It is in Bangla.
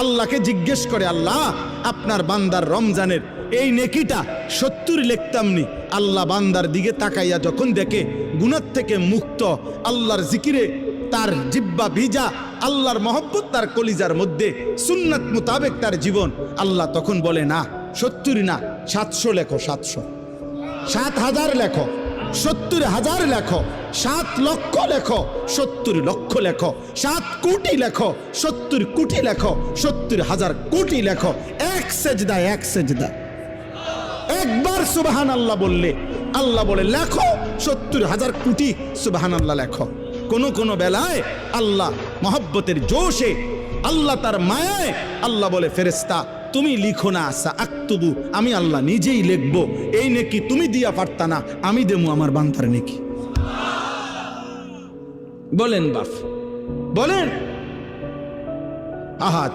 আল্লাহকে জিজ্ঞেস করে, আল্লাহ আপনার বান্দার রমজানের এই নেকিটা 70 লিখতাম নি। আল্লাহ বান্দার দিকে তাকাইয়া যখন দেখে গুনাহ থেকে মুক্ত, আল্লাহর জিকিরে তার জিব্বা ভিজা, আল্লাহর মহব্বত তার কলিজার মধ্যে, সুন্নাত মোতাবেক তার জীবন, আল্লাহ তখন বলে না 70 না 700 লেখো, 700, 7,000 লেখো, 70,000 লেখো, 7 লক্ষ লেখো, 70 লক্ষ লেখো, 7 কোটি লেখো, 70 কোটি লেখো, 70,000 কোটি লেখো। এক সেজদা, এক সেজদা, একবার সুবহানাল্লাহ বললে আল্লাহ বলে লেখো 70,000 কোটি সুবহানাল্লাহ লেখো। কোন বেলায় আল্লাহ মহব্বতের জোশে, আল্লাহ তার মায়ায় আল্লাহ বলে, ফেরেশতা তুমি লিখো না, আকতুবু, আমি আল্লাহ নিজেই লিখবো। এই নেকি তুমি দিয়া পারতা না, আমি দেবো আমার বান্দার নেকি। বলেন বাপ, বলেন। আহাজ